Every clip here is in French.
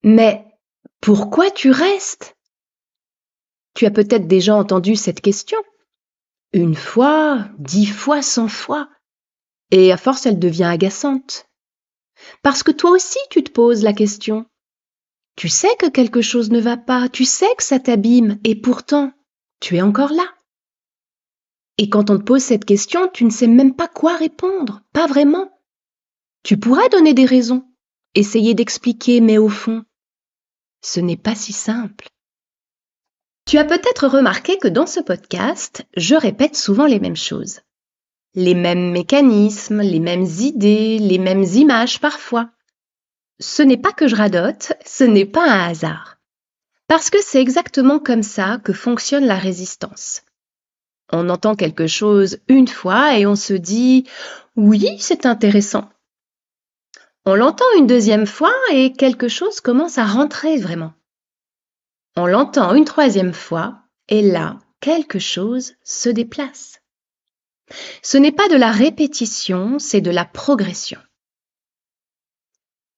Mais pourquoi tu restes? Tu as peut-être déjà entendu cette question. 1 fois, 10 fois, 100 fois. Et à force, elle devient agaçante. Parce que toi aussi, tu te poses la question. Tu sais que quelque chose ne va pas, tu sais que ça t'abîme, et pourtant, tu es encore là. Et quand on te pose cette question, tu ne sais même pas quoi répondre, pas vraiment. Tu pourrais donner des raisons, essayer d'expliquer, mais au fond, ce n'est pas si simple. Tu as peut-être remarqué que dans ce podcast, je répète souvent les mêmes choses. Les mêmes mécanismes, les mêmes idées, les mêmes images parfois. Ce n'est pas que je radote, ce n'est pas un hasard. Parce que c'est exactement comme ça que fonctionne la résistance. On entend quelque chose 1 fois et on se dit « oui, c'est intéressant ». On l'entend une 2e fois et quelque chose commence à rentrer vraiment. On l'entend une 3e fois et là, quelque chose se déplace. Ce n'est pas de la répétition, c'est de la progression.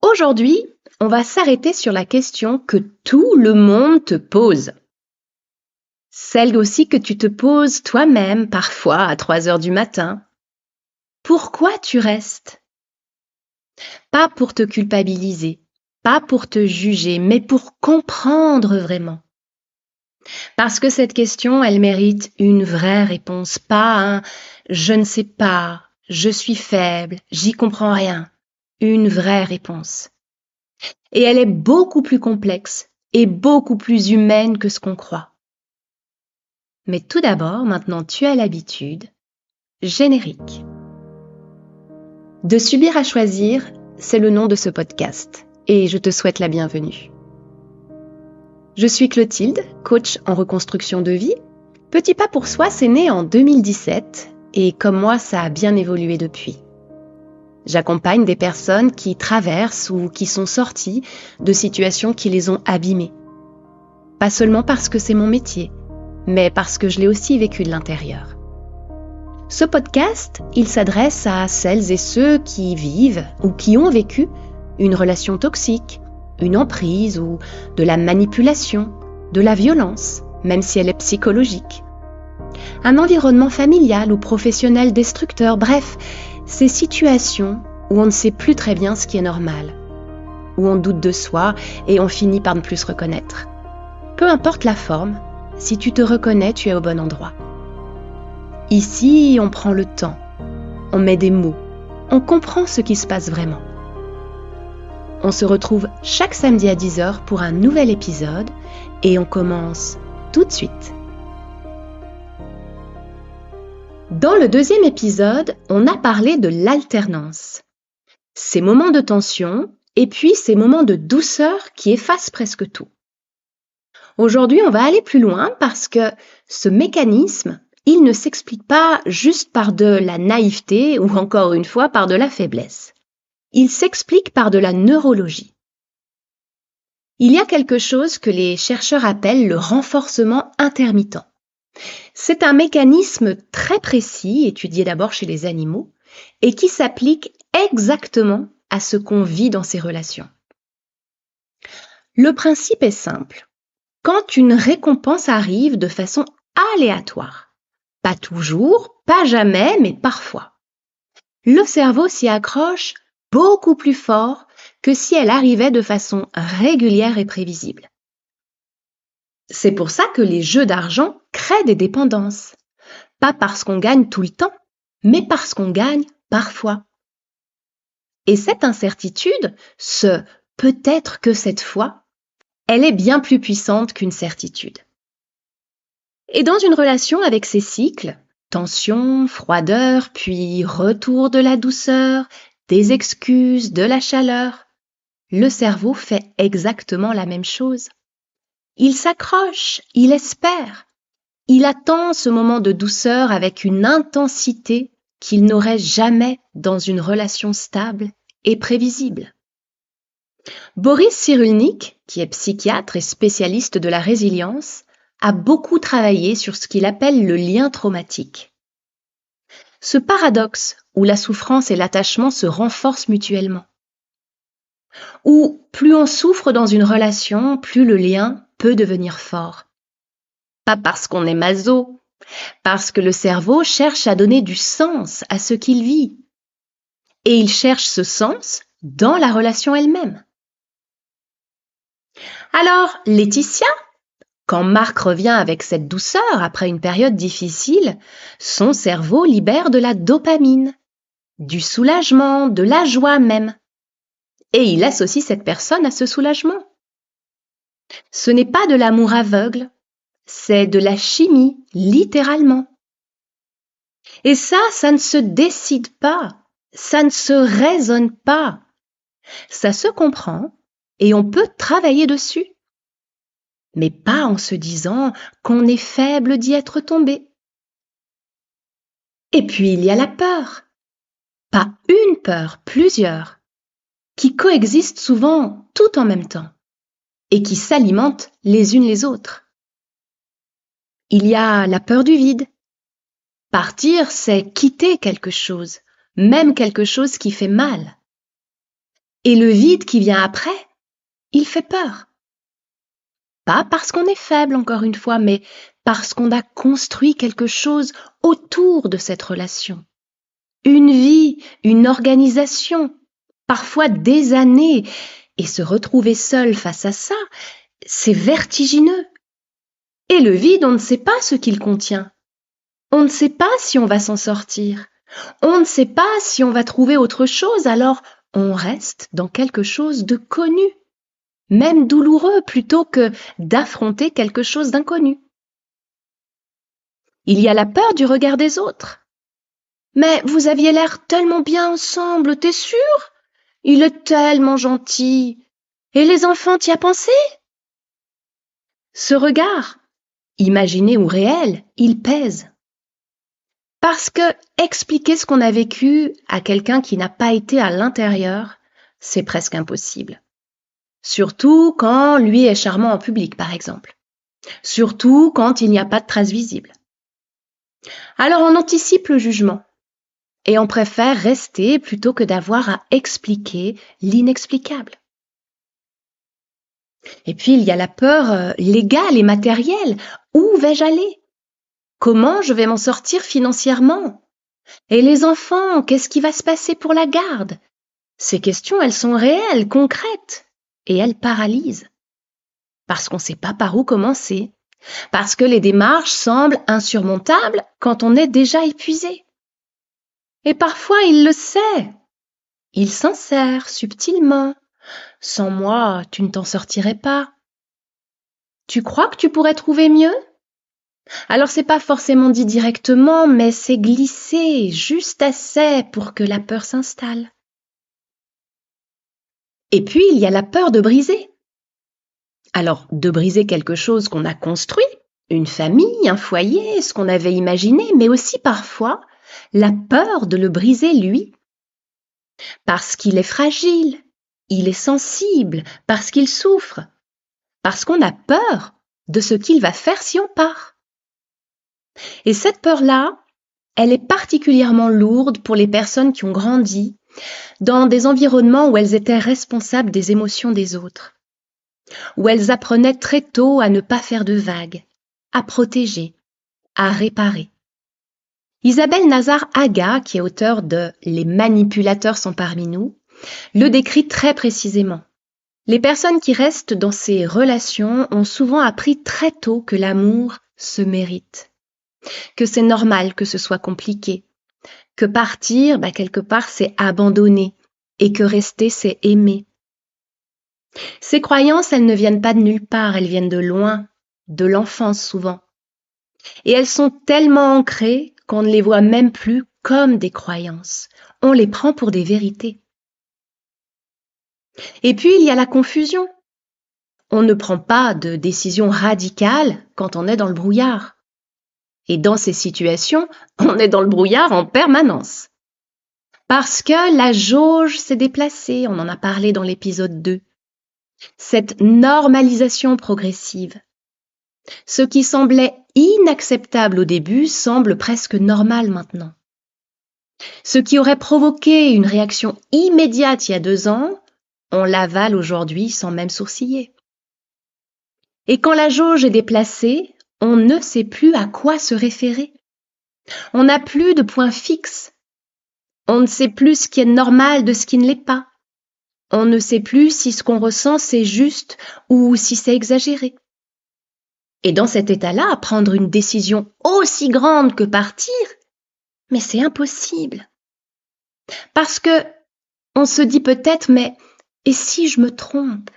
Aujourd'hui, on va s'arrêter sur la question que tout le monde te pose. Celle aussi que tu te poses toi-même parfois à 3 heures du matin. Pourquoi tu restes? Pas pour te culpabiliser, pas pour te juger, mais pour comprendre vraiment. Parce que cette question, elle mérite une vraie réponse, pas un « je ne sais pas, je suis faible, j'y comprends rien ». Une vraie réponse. Et elle est beaucoup plus complexe et beaucoup plus humaine que ce qu'on croit. Mais tout d'abord, maintenant tu as l'habitude, générique. De subir à choisir, c'est le nom de ce podcast et je te souhaite la bienvenue. Je suis Clotilde, coach en reconstruction de vie. Petit pas pour soi, c'est né en 2017 et comme moi, ça a bien évolué depuis. J'accompagne des personnes qui traversent ou qui sont sorties de situations qui les ont abîmées. Pas seulement parce que c'est mon métier, mais parce que je l'ai aussi vécu de l'intérieur. Ce podcast, il s'adresse à celles et ceux qui vivent ou qui ont vécu une relation toxique, une emprise ou de la manipulation, de la violence, même si elle est psychologique. Un environnement familial ou professionnel destructeur, bref, ces situations où on ne sait plus très bien ce qui est normal, où on doute de soi et on finit par ne plus se reconnaître. Peu importe la forme, si tu te reconnais, tu es au bon endroit. Ici, on prend le temps, on met des mots, on comprend ce qui se passe vraiment. On se retrouve chaque samedi à 10h pour un nouvel épisode et on commence tout de suite. Dans le 2e épisode, on a parlé de l'alternance. Ces moments de tension et puis ces moments de douceur qui effacent presque tout. Aujourd'hui, on va aller plus loin parce que ce mécanisme, il ne s'explique pas juste par de la naïveté ou encore une fois par de la faiblesse. Il s'explique par de la neurologie. Il y a quelque chose que les chercheurs appellent le renforcement intermittent. C'est un mécanisme très précis, étudié d'abord chez les animaux, et qui s'applique exactement à ce qu'on vit dans ces relations. Le principe est simple. Quand une récompense arrive de façon aléatoire, pas toujours, pas jamais, mais parfois, le cerveau s'y accroche beaucoup plus fort que si elle arrivait de façon régulière et prévisible. C'est pour ça que les jeux d'argent créent des dépendances. Pas parce qu'on gagne tout le temps, mais parce qu'on gagne parfois. Et cette incertitude, ce « peut-être que cette fois », elle est bien plus puissante qu'une certitude. Et dans une relation avec ces cycles, tension, froideur, puis retour de la douceur, des excuses, de la chaleur, le cerveau fait exactement la même chose. Il s'accroche, il espère, il attend ce moment de douceur avec une intensité qu'il n'aurait jamais dans une relation stable et prévisible. Boris Cyrulnik, qui est psychiatre et spécialiste de la résilience, a beaucoup travaillé sur ce qu'il appelle le lien traumatique. Ce paradoxe où la souffrance et l'attachement se renforcent mutuellement. Ou plus on souffre dans une relation, plus le lien peut devenir fort. Pas parce qu'on est maso, parce que le cerveau cherche à donner du sens à ce qu'il vit. Et il cherche ce sens dans la relation elle-même. Alors, Laetitia, quand Marc revient avec cette douceur après une période difficile, son cerveau libère de la dopamine, du soulagement, de la joie même. Et il associe cette personne à ce soulagement. Ce n'est pas de l'amour aveugle, c'est de la chimie, littéralement. Et ça ne se décide pas, ça ne se raisonne pas. Ça se comprend et on peut travailler dessus. Mais pas en se disant qu'on est faible d'y être tombé. Et puis il y a la peur. Pas une peur, plusieurs, qui coexistent souvent tout en même temps et qui s'alimentent les unes les autres. Il y a la peur du vide. Partir, c'est quitter quelque chose, même quelque chose qui fait mal. Et le vide qui vient après, il fait peur. Pas parce qu'on est faible, encore une fois, mais parce qu'on a construit quelque chose autour de cette relation. Une vie, une organisation, parfois des années. Et se retrouver seul face à ça, c'est vertigineux. Et le vide, on ne sait pas ce qu'il contient. On ne sait pas si on va s'en sortir. On ne sait pas si on va trouver autre chose, alors on reste dans quelque chose de connu, même douloureux, plutôt que d'affronter quelque chose d'inconnu. Il y a la peur du regard des autres. Mais vous aviez l'air tellement bien ensemble, t'es sûr? Il est tellement gentil. Et les enfants, t'y as pensé? Ce regard, imaginé ou réel, il pèse. Parce que expliquer ce qu'on a vécu à quelqu'un qui n'a pas été à l'intérieur, c'est presque impossible. Surtout quand lui est charmant en public, par exemple. Surtout quand il n'y a pas de traces visibles. Alors on anticipe le jugement. Et on préfère rester plutôt que d'avoir à expliquer l'inexplicable. Et puis il y a la peur légale et matérielle. Où vais-je aller? Comment je vais m'en sortir financièrement? Et les enfants, qu'est-ce qui va se passer pour la garde? Ces questions, elles sont réelles, concrètes, et elles paralysent. Parce qu'on ne sait pas par où commencer. Parce que les démarches semblent insurmontables quand on est déjà épuisé. Et parfois, il le sait. Il s'en sert subtilement. Sans moi, tu ne t'en sortirais pas. Tu crois que tu pourrais trouver mieux? Alors c'est pas forcément dit directement, mais c'est glissé juste assez pour que la peur s'installe. Et puis il y a la peur de briser. Alors de briser quelque chose qu'on a construit, une famille, un foyer, ce qu'on avait imaginé, mais aussi parfois la peur de le briser lui. Parce qu'il est fragile, il est sensible, parce qu'il souffre, parce qu'on a peur de ce qu'il va faire si on part. Et cette peur-là, elle est particulièrement lourde pour les personnes qui ont grandi dans des environnements où elles étaient responsables des émotions des autres, où elles apprenaient très tôt à ne pas faire de vagues, à protéger, à réparer. Isabelle Nazar-Aga, qui est auteure de Les manipulateurs sont parmi nous, le décrit très précisément. Les personnes qui restent dans ces relations ont souvent appris très tôt que l'amour se mérite, que c'est normal que ce soit compliqué, que partir, quelque part, c'est abandonner et que rester, c'est aimer. Ces croyances, elles ne viennent pas de nulle part, elles viennent de loin, de l'enfance souvent. Et elles sont tellement ancrées qu'on ne les voit même plus comme des croyances. On les prend pour des vérités. Et puis, il y a la confusion. On ne prend pas de décision radicale quand on est dans le brouillard. Et dans ces situations, on est dans le brouillard en permanence. Parce que la jauge s'est déplacée, on en a parlé dans l'épisode 2. Cette normalisation progressive. Ce qui semblait inacceptable au début semble presque normal maintenant. Ce qui aurait provoqué une réaction immédiate il y a 2 ans on l'avale aujourd'hui sans même sourciller. Et quand la jauge est déplacée, on ne sait plus à quoi se référer. On n'a plus de point fixe. On ne sait plus ce qui est normal de ce qui ne l'est pas. On ne sait plus si ce qu'on ressent c'est juste ou si c'est exagéré. Et dans cet état-là, prendre une décision aussi grande que partir, mais c'est impossible. Parce que on se dit peut-être, mais et si je me trompe?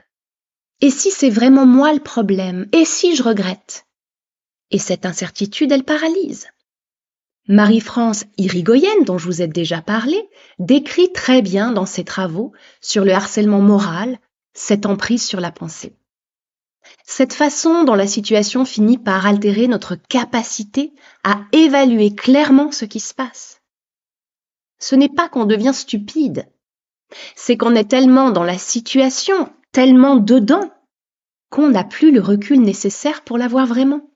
Et si c'est vraiment moi le problème? Et si je regrette? Et cette incertitude, elle paralyse. Marie-France Irigoyen, dont je vous ai déjà parlé, décrit très bien dans ses travaux sur le harcèlement moral cette emprise sur la pensée. Cette façon dont la situation finit par altérer notre capacité à évaluer clairement ce qui se passe. Ce n'est pas qu'on devient stupide, c'est qu'on est tellement dans la situation, tellement dedans, qu'on n'a plus le recul nécessaire pour la voir vraiment.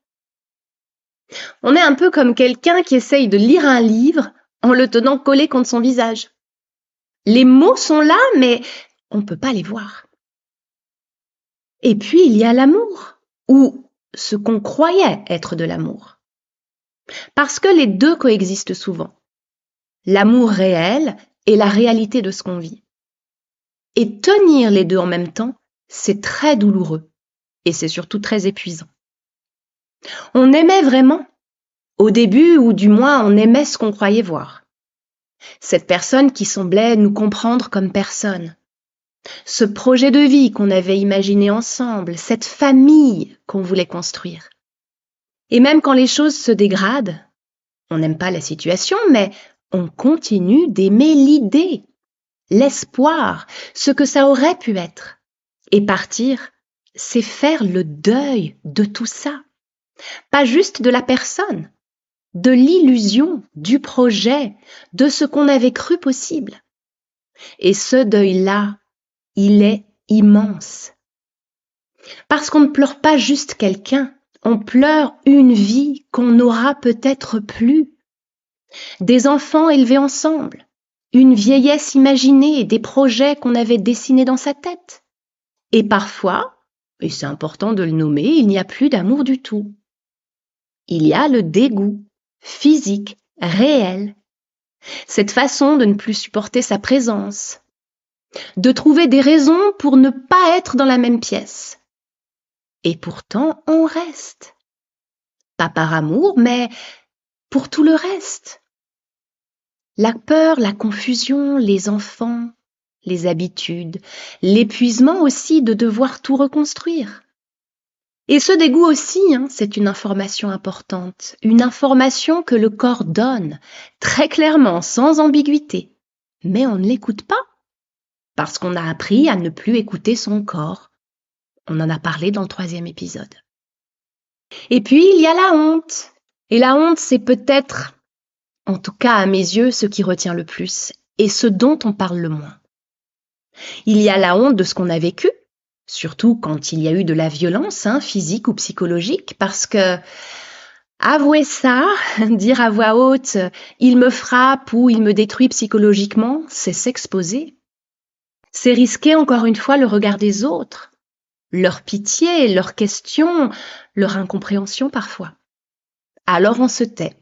On est un peu comme quelqu'un qui essaye de lire un livre en le tenant collé contre son visage. Les mots sont là, mais on ne peut pas les voir. Et puis il y a l'amour, ou ce qu'on croyait être de l'amour. Parce que les deux coexistent souvent. L'amour réel et la réalité de ce qu'on vit. Et tenir les deux en même temps, c'est très douloureux. Et c'est surtout très épuisant. On aimait vraiment, au début, ou du moins on aimait ce qu'on croyait voir. Cette personne qui semblait nous comprendre comme personne. Ce projet de vie qu'on avait imaginé ensemble, cette famille qu'on voulait construire. Et même quand les choses se dégradent, on n'aime pas la situation, mais on continue d'aimer l'idée, l'espoir, ce que ça aurait pu être. Et partir, c'est faire le deuil de tout ça. Pas juste de la personne, de l'illusion, du projet, de ce qu'on avait cru possible. Et ce deuil-là, il est immense. Parce qu'on ne pleure pas juste quelqu'un, on pleure une vie qu'on n'aura peut-être plus. Des enfants élevés ensemble, une vieillesse imaginée et des projets qu'on avait dessinés dans sa tête. Et parfois, et c'est important de le nommer, il n'y a plus d'amour du tout. Il y a le dégoût, physique, réel. Cette façon de ne plus supporter sa présence. De trouver des raisons pour ne pas être dans la même pièce. Et pourtant, on reste. Pas par amour, mais pour tout le reste. La peur, la confusion, les enfants, les habitudes, l'épuisement aussi de devoir tout reconstruire. Et ce dégoût aussi, c'est une information importante, une information que le corps donne, très clairement, sans ambiguïté. Mais on ne l'écoute pas, parce qu'on a appris à ne plus écouter son corps. On en a parlé dans le 3e épisode. Et puis, il y a la honte. Et la honte, c'est peut-être, en tout cas à mes yeux, ce qui retient le plus, et ce dont on parle le moins. Il y a la honte de ce qu'on a vécu, surtout quand il y a eu de la violence, physique ou psychologique, parce que avouer ça, dire à voix haute « il me frappe » ou « il me détruit psychologiquement », c'est s'exposer. C'est risquer encore une fois le regard des autres, leur pitié, leurs questions, leur incompréhension parfois. Alors on se tait,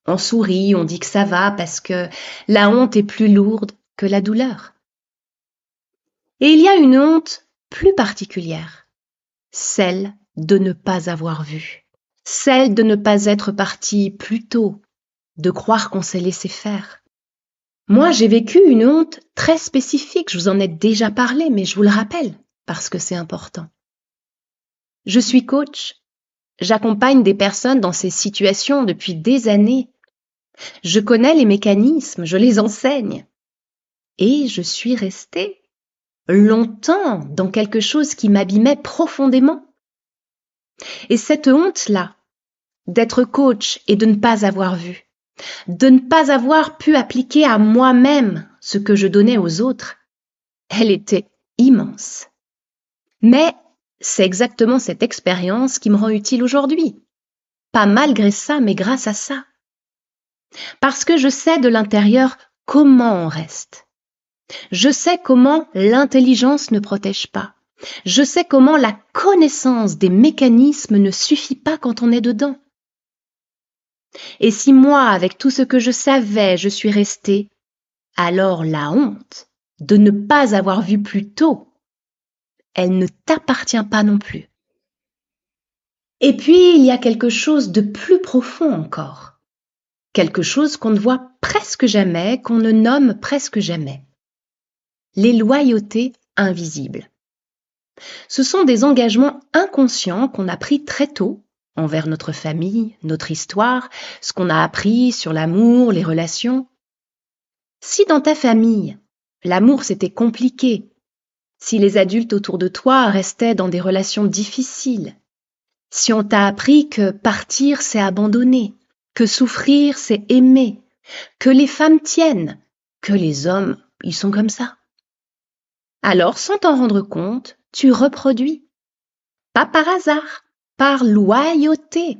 on sourit, on dit que ça va parce que la honte est plus lourde que la douleur. Et il y a une honte plus particulière, celle de ne pas avoir vu, celle de ne pas être parti plus tôt, de croire qu'on s'est laissé faire. Moi, j'ai vécu une honte très spécifique, je vous en ai déjà parlé, mais je vous le rappelle, parce que c'est important. Je suis coach, j'accompagne des personnes dans ces situations depuis des années. Je connais les mécanismes, je les enseigne. Et je suis restée longtemps dans quelque chose qui m'abîmait profondément. Et cette honte-là, d'être coach et de ne pas avoir vu, de ne pas avoir pu appliquer à moi-même ce que je donnais aux autres, elle était immense. Mais c'est exactement cette expérience qui me rend utile aujourd'hui. Pas malgré ça, mais grâce à ça. Parce que je sais de l'intérieur comment on reste. Je sais comment l'intelligence ne protège pas. Je sais comment la connaissance des mécanismes ne suffit pas quand on est dedans. Et si moi, avec tout ce que je savais, je suis restée, alors la honte de ne pas avoir vu plus tôt, elle ne t'appartient pas non plus. Et puis, il y a quelque chose de plus profond encore. Quelque chose qu'on ne voit presque jamais, qu'on ne nomme presque jamais. Les loyautés invisibles. Ce sont des engagements inconscients qu'on a pris très tôt envers notre famille, notre histoire, ce qu'on a appris sur l'amour, les relations. Si dans ta famille, l'amour c'était compliqué, si les adultes autour de toi restaient dans des relations difficiles, si on t'a appris que partir c'est abandonner, que souffrir c'est aimer, que les femmes tiennent, que les hommes, ils sont comme ça. Alors, sans t'en rendre compte, tu reproduis. Pas par hasard, par loyauté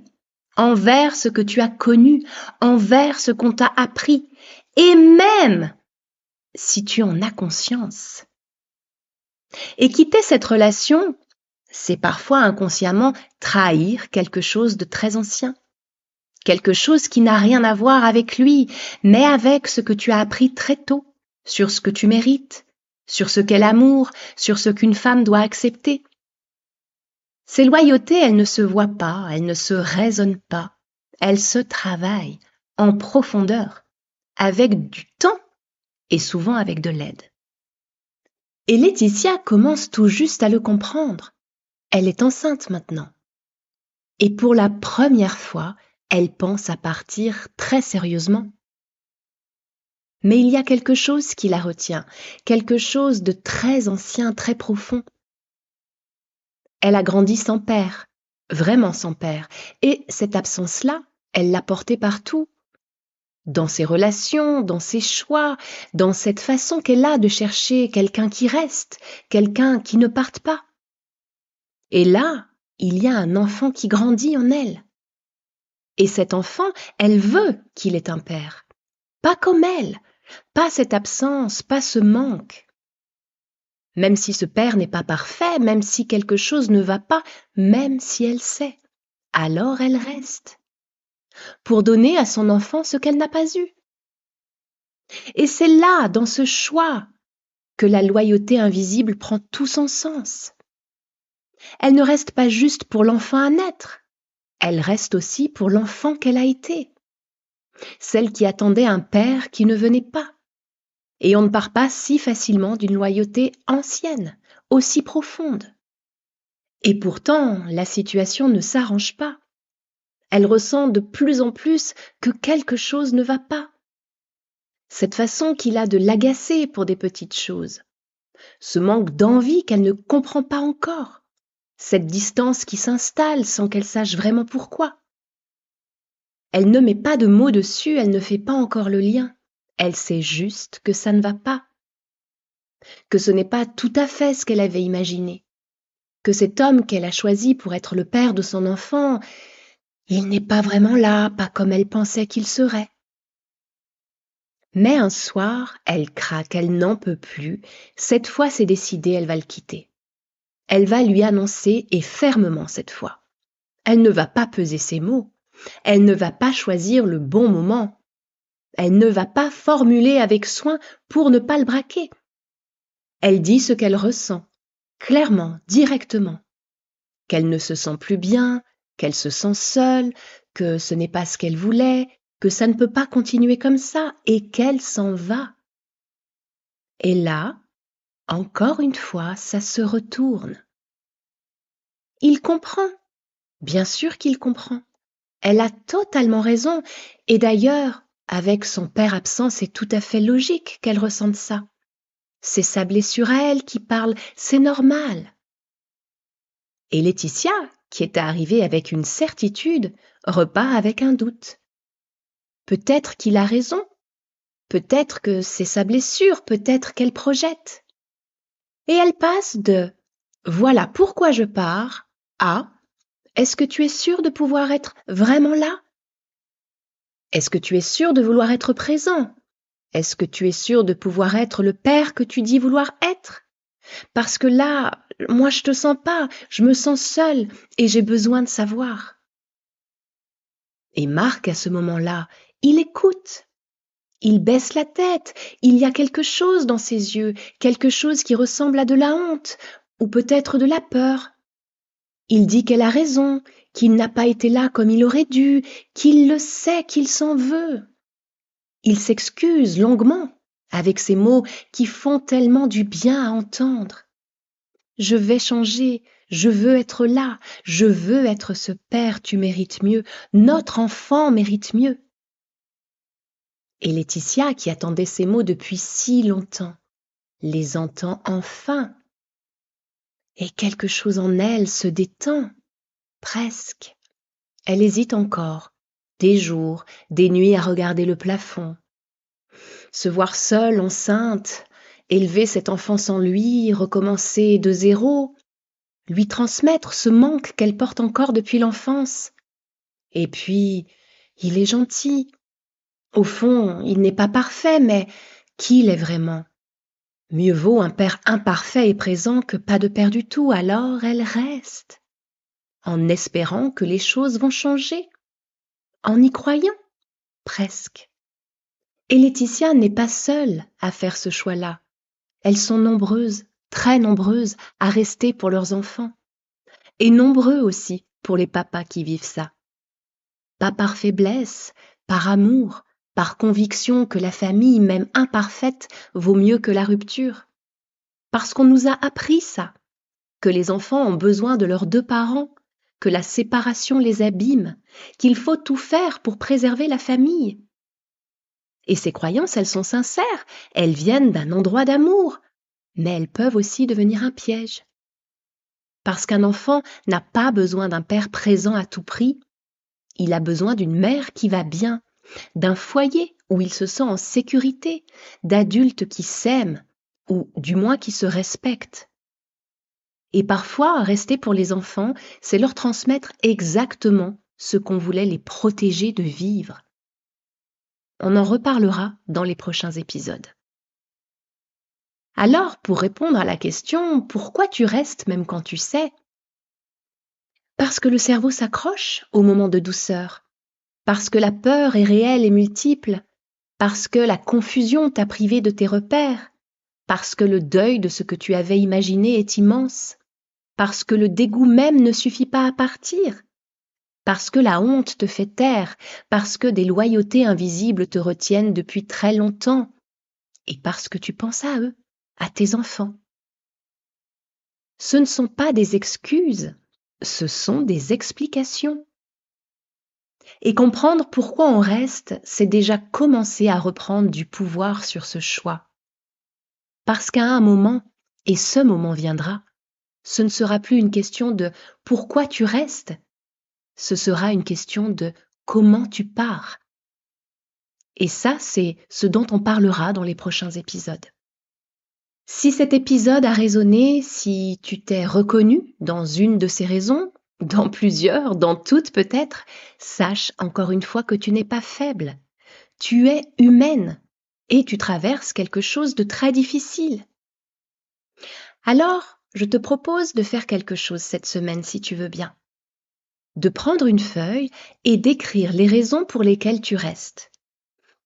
envers ce que tu as connu, envers ce qu'on t'a appris, et même si tu en as conscience. Et quitter cette relation, c'est parfois inconsciemment trahir quelque chose de très ancien, quelque chose qui n'a rien à voir avec lui, mais avec ce que tu as appris très tôt, sur ce que tu mérites, sur ce qu'est l'amour, sur ce qu'une femme doit accepter. Ces loyautés, elles ne se voient pas, elles ne se raisonnent pas, elles se travaillent en profondeur, avec du temps et souvent avec de l'aide. Et Laetitia commence tout juste à le comprendre. Elle est enceinte maintenant. Et pour la première fois, elle pense à partir très sérieusement. Mais il y a quelque chose qui la retient, quelque chose de très ancien, très profond. Elle a grandi sans père, vraiment sans père, et cette absence-là, elle l'a portée partout. Dans ses relations, dans ses choix, dans cette façon qu'elle a de chercher quelqu'un qui reste, quelqu'un qui ne parte pas. Et là, il y a un enfant qui grandit en elle. Et cet enfant, elle veut qu'il ait un père. Pas comme elle, pas cette absence, pas ce manque. Même si ce père n'est pas parfait, même si quelque chose ne va pas, même si elle sait, alors elle reste, pour donner à son enfant ce qu'elle n'a pas eu. Et c'est là, dans ce choix, que la loyauté invisible prend tout son sens. Elle ne reste pas juste pour l'enfant à naître, elle reste aussi pour l'enfant qu'elle a été, celle qui attendait un père qui ne venait pas. Et on ne part pas si facilement d'une loyauté ancienne, aussi profonde. Et pourtant, la situation ne s'arrange pas. Elle ressent de plus en plus que quelque chose ne va pas. Cette façon qu'il a de l'agacer pour des petites choses. Ce manque d'envie qu'elle ne comprend pas encore. Cette distance qui s'installe sans qu'elle sache vraiment pourquoi. Elle ne met pas de mots dessus, elle ne fait pas encore le lien. Elle sait juste que ça ne va pas. Que ce n'est pas tout à fait ce qu'elle avait imaginé. Que cet homme qu'elle a choisi pour être le père de son enfant, il n'est pas vraiment là, pas comme elle pensait qu'il serait. Mais un soir, elle craque, elle n'en peut plus. Cette fois, c'est décidé, elle va le quitter. Elle va lui annoncer, et fermement cette fois. Elle ne va pas peser ses mots. Elle ne va pas choisir le bon moment. Elle ne va pas formuler avec soin pour ne pas le braquer. Elle dit ce qu'elle ressent, clairement, directement. Qu'elle ne se sent plus bien, qu'elle se sent seule, que ce n'est pas ce qu'elle voulait, que ça ne peut pas continuer comme ça et qu'elle s'en va. Et là, encore une fois, ça se retourne. Il comprend. Bien sûr qu'il comprend. Elle a totalement raison. Et d'ailleurs, avec son père absent, c'est tout à fait logique qu'elle ressente ça. C'est sa blessure à elle qui parle, c'est normal. Et Laetitia, qui est arrivée avec une certitude, repart avec un doute. Peut-être qu'il a raison, peut-être que c'est sa blessure, peut-être qu'elle projette. Et elle passe de « voilà pourquoi je pars » à « est-ce que tu es sûr de pouvoir être vraiment là ? Est-ce que tu es sûr de vouloir être présent ? Est-ce que tu es sûr de pouvoir être le père que tu dis vouloir être? Parce que là, moi je te sens pas, je me sens seule et j'ai besoin de savoir. Et Marc, à ce moment-là, il écoute. Il baisse la tête, il y a quelque chose dans ses yeux, quelque chose qui ressemble à de la honte, ou peut-être de la peur. Il dit qu'elle a raison, qu'il n'a pas été là comme il aurait dû, qu'il le sait, qu'il s'en veut. Il s'excuse longuement, avec ces mots qui font tellement du bien à entendre. Je vais changer, je veux être là, je veux être ce père, tu mérites mieux, notre enfant mérite mieux. Et Laetitia, qui attendait ces mots depuis si longtemps, les entend enfin. Et quelque chose en elle se détend, presque. Elle hésite encore, des jours, des nuits à regarder le plafond. Se voir seule, enceinte, élever cet enfant sans lui, recommencer de zéro, lui transmettre ce manque qu'elle porte encore depuis l'enfance. Et puis, il est gentil. Au fond, il n'est pas parfait, mais qui l'est vraiment? Mieux vaut un père imparfait et présent que pas de père du tout, alors elle reste, en espérant que les choses vont changer, en y croyant, presque. Et Laetitia n'est pas seule à faire ce choix-là. Elles sont nombreuses, très nombreuses, à rester pour leurs enfants. Et nombreux aussi pour les papas qui vivent ça. Pas par faiblesse, par amour, par conviction que la famille, même imparfaite, vaut mieux que la rupture. Parce qu'on nous a appris ça, que les enfants ont besoin de leurs deux parents, que la séparation les abîme, qu'il faut tout faire pour préserver la famille. Et ces croyances, elles sont sincères, elles viennent d'un endroit d'amour, mais elles peuvent aussi devenir un piège. Parce qu'un enfant n'a pas besoin d'un père présent à tout prix, il a besoin d'une mère qui va bien, d'un foyer où il se sent en sécurité, d'adultes qui s'aiment, ou du moins qui se respectent. Et parfois, rester pour les enfants, c'est leur transmettre exactement ce qu'on voulait les protéger de vivre. On en reparlera dans les prochains épisodes. Alors, pour répondre à la question « Pourquoi tu restes même quand tu sais ?» Parce que le cerveau s'accroche au moment de douceur, parce que la peur est réelle et multiple, parce que la confusion t'a privé de tes repères, parce que le deuil de ce que tu avais imaginé est immense, parce que le dégoût même ne suffit pas à partir, parce que la honte te fait taire, parce que des loyautés invisibles te retiennent depuis très longtemps, et parce que tu penses à eux, à tes enfants. Ce ne sont pas des excuses, ce sont des explications. Et comprendre pourquoi on reste, c'est déjà commencer à reprendre du pouvoir sur ce choix. Parce qu'à un moment, et ce moment viendra, ce ne sera plus une question de pourquoi tu restes, ce sera une question de comment tu pars. Et ça, c'est ce dont on parlera dans les prochains épisodes. Si cet épisode a résonné, si tu t'es reconnu dans une de ces raisons, dans plusieurs, dans toutes peut-être, sache encore une fois que tu n'es pas faible. Tu es humaine et tu traverses quelque chose de très difficile. Alors, je te propose de faire quelque chose cette semaine si tu veux bien. De prendre une feuille et d'écrire les raisons pour lesquelles tu restes.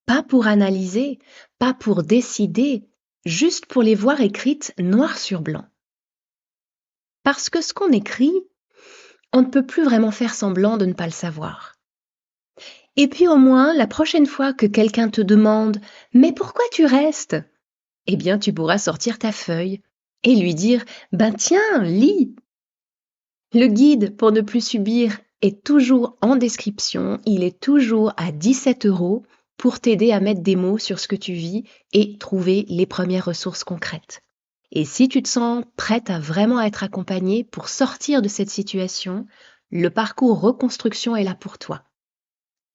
Pas pour analyser, pas pour décider, juste pour les voir écrites noir sur blanc. Parce que ce qu'on écrit, on ne peut plus vraiment faire semblant de ne pas le savoir. Et puis au moins, la prochaine fois que quelqu'un te demande « Mais pourquoi tu restes ?» eh bien tu pourras sortir ta feuille et lui dire « Ben tiens, lis !» Le guide pour ne plus subir est toujours en description, il est toujours à 17 € pour t'aider à mettre des mots sur ce que tu vis et trouver les premières ressources concrètes. Et si tu te sens prête à vraiment être accompagnée pour sortir de cette situation, le parcours reconstruction est là pour toi.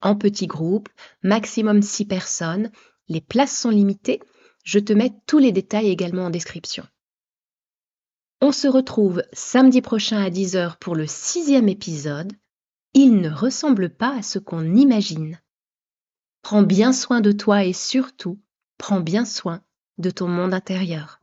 En petit groupe, maximum 6 personnes, les places sont limitées, je te mets tous les détails également en description. On se retrouve samedi prochain à 10 h pour le 6e épisode. Il ne ressemble pas à ce qu'on imagine. Prends bien soin de toi et surtout, Prends bien soin de ton monde intérieur.